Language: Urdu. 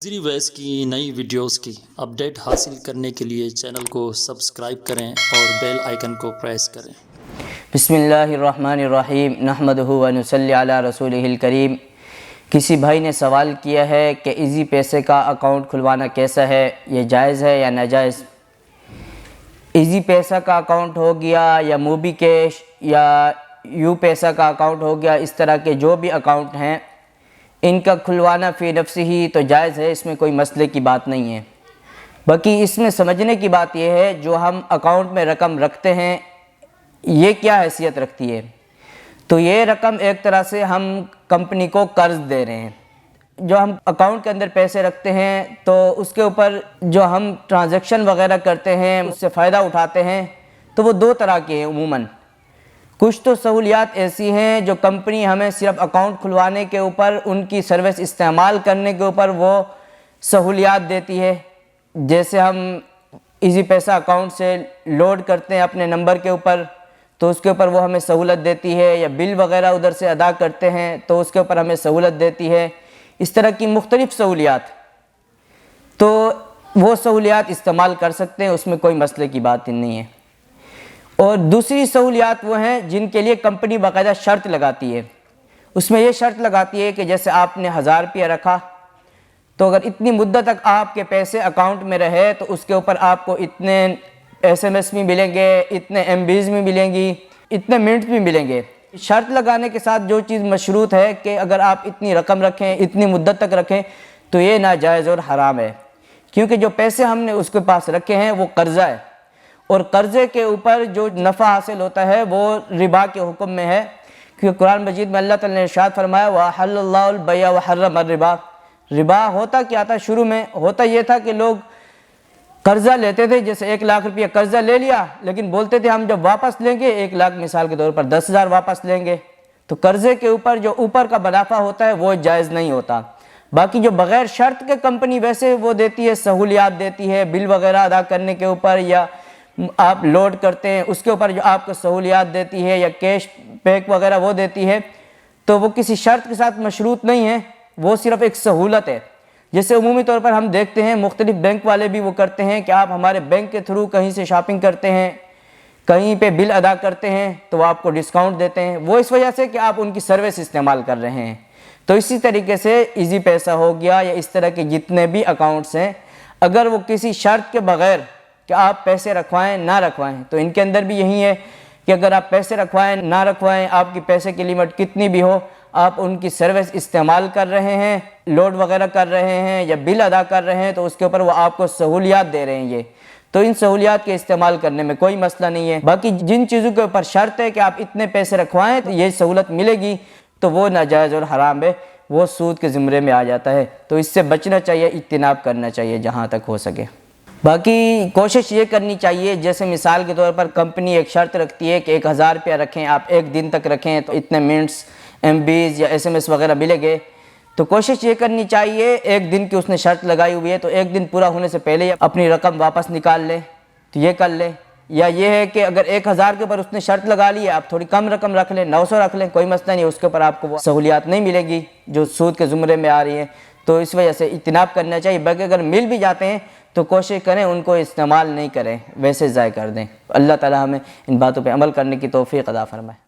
زیری ویس کی نئی ویڈیوز کی اپڈیٹ حاصل کرنے کے لیے چینل کو سبسکرائب کریں اور بیل آئیکن کو پریس کریں۔ بسم اللہ الرحمن الرحیم نحمدہ و نصلی علی رسولہ الکریم۔ کسی بھائی نے سوال کیا ہے کہ ایزی پیسے کا اکاؤنٹ کھلوانا کیسا ہے، یہ جائز ہے یا ناجائز؟ ایزی پیسہ کا اکاؤنٹ ہو گیا یا موبی کیش یا یو پیسہ کا اکاؤنٹ ہو گیا، اس طرح کے جو بھی اکاؤنٹ ہیں ان کا کھلوانا فی نفسہ ہی تو جائز ہے، اس میں کوئی مسئلے کی بات نہیں ہے۔ باقی اس میں سمجھنے کی بات یہ ہے جو ہم اکاؤنٹ میں رقم رکھتے ہیں یہ کیا حیثیت رکھتی ہے، تو یہ رقم ایک طرح سے ہم کمپنی کو قرض دے رہے ہیں۔ جو ہم اکاؤنٹ کے اندر پیسے رکھتے ہیں تو اس کے اوپر جو ہم ٹرانزیکشن وغیرہ کرتے ہیں، اس سے فائدہ اٹھاتے ہیں، تو وہ دو طرح کے ہیں عموماً۔ کچھ تو سہولیات ایسی ہیں جو کمپنی ہمیں صرف اکاؤنٹ کھلوانے کے اوپر، ان کی سروس استعمال کرنے کے اوپر وہ سہولیات دیتی ہے، جیسے ہم ایزی پیسہ اکاؤنٹ سے لوڈ کرتے ہیں اپنے نمبر کے اوپر تو اس کے اوپر وہ ہمیں سہولت دیتی ہے، یا بل وغیرہ ادھر سے ادا کرتے ہیں تو اس کے اوپر ہمیں سہولت دیتی ہے۔ اس طرح کی مختلف سہولیات، تو وہ سہولیات استعمال کر سکتے ہیں، اس میں کوئی مسئلے کی بات نہیں ہے۔ اور دوسری سہولیات وہ ہیں جن کے لیے کمپنی باقاعدہ شرط لگاتی ہے۔ اس میں یہ شرط لگاتی ہے کہ جیسے آپ نے 1000 روپیہ رکھا تو اگر اتنی مدت تک آپ کے پیسے اکاؤنٹ میں رہے تو اس کے اوپر آپ کو اتنے ایس ایم ایس بھی ملیں گے، اتنے ایم بیز بھی ملیں گی، اتنے منٹ بھی ملیں گے۔ شرط لگانے کے ساتھ جو چیز مشروط ہے کہ اگر آپ اتنی رقم رکھیں، اتنی مدت تک رکھیں، تو یہ ناجائز اور حرام ہے، کیونکہ جو پیسے ہم نے اس کے پاس رکھے ہیں وہ قرضہ ہے، اور قرضے کے اوپر جو نفع حاصل ہوتا ہے وہ ربا کے حکم میں ہے، کیونکہ قرآن مجید میں اللہ تعالی نے ارشاد فرمایا وَأَحَلَّ اللَّهُ الْبَيْعَ وَحَرَّمَ الرِّبَا۔ ربا ہوتا کیا تھا؟ شروع میں ہوتا یہ تھا کہ لوگ قرضہ لیتے تھے، جیسے 1 لاکھ روپیہ قرضہ لے لیا، لیکن بولتے تھے ہم جب واپس لیں گے 1 لاکھ مثال کے طور پر 10,000 واپس لیں گے، تو قرضے کے اوپر جو اوپر کا منافع ہوتا ہے وہ جائز نہیں ہوتا۔ باقی جو بغیر شرط کے کمپنی ویسے وہ دیتی ہے، سہولیات دیتی ہے بل وغیرہ ادا کرنے کے اوپر، یا آپ لوڈ کرتے ہیں اس کے اوپر جو آپ کو سہولیات دیتی ہے، یا کیش پیک وغیرہ وہ دیتی ہے، تو وہ کسی شرط کے ساتھ مشروط نہیں ہے، وہ صرف ایک سہولت ہے۔ جیسے عمومی طور پر ہم دیکھتے ہیں مختلف بینک والے بھی وہ کرتے ہیں کہ آپ ہمارے بینک کے تھرو کہیں سے شاپنگ کرتے ہیں، کہیں پہ بل ادا کرتے ہیں تو وہ آپ کو ڈسکاؤنٹ دیتے ہیں، وہ اس وجہ سے کہ آپ ان کی سروس استعمال کر رہے ہیں۔ تو اسی طریقے سے ایزی پیسہ ہو گیا یا اس طرح کے جتنے بھی اکاؤنٹس ہیں، اگر وہ کسی شرط کے بغیر کہ آپ پیسے رکھوائیں نہ رکھوائیں، تو ان کے اندر بھی یہی ہے کہ اگر آپ پیسے رکھوائیں نہ رکھوائیں، آپ کی پیسے کی لیمٹ کتنی بھی ہو، آپ ان کی سروس استعمال کر رہے ہیں، لوڈ وغیرہ کر رہے ہیں یا بل ادا کر رہے ہیں، تو اس کے اوپر وہ آپ کو سہولیات دے رہے ہیں یہ، تو ان سہولیات کے استعمال کرنے میں کوئی مسئلہ نہیں ہے۔ باقی جن چیزوں کے اوپر شرط ہے کہ آپ اتنے پیسے رکھوائیں تو یہ سہولت ملے گی، تو وہ ناجائز اور حرام ہے، وہ سود کے زمرے میں آ جاتا ہے، تو اس سے بچنا چاہیے، اجتناب کرنا چاہیے جہاں تک ہو سکے۔ باقی کوشش یہ کرنی چاہیے، جیسے مثال کے طور پر کمپنی ایک شرط رکھتی ہے کہ 1000 روپیہ رکھیں، آپ 1 دن تک رکھیں تو اتنے منٹس، ایم بیز یا ایس ایم ایس وغیرہ ملیں گے، تو کوشش یہ کرنی چاہیے 1 دن کی اس نے شرط لگائی ہوئی ہے تو 1 دن پورا ہونے سے پہلے اپنی رقم واپس نکال لیں، تو یہ کر لیں۔ یا یہ ہے کہ اگر 1000 کے اوپر اس نے شرط لگا لی ہے، آپ تھوڑی کم رقم رکھ لیں، 900 رکھ لیں، کوئی مسئلہ نہیں، اس کے اوپر آپ کو وہ سہولیات نہیں ملے گی جو سود کے زمرے میں آ رہی ہیں، تو اس وجہ سے اجتناب کرنا چاہیے۔ باقی اگر مل بھی جاتے ہیں تو کوشش کریں ان کو استعمال نہیں کریں، ویسے ضائع کر دیں۔ اللہ تعالی ہمیں ان باتوں پہ عمل کرنے کی توفیق عطا فرمائے۔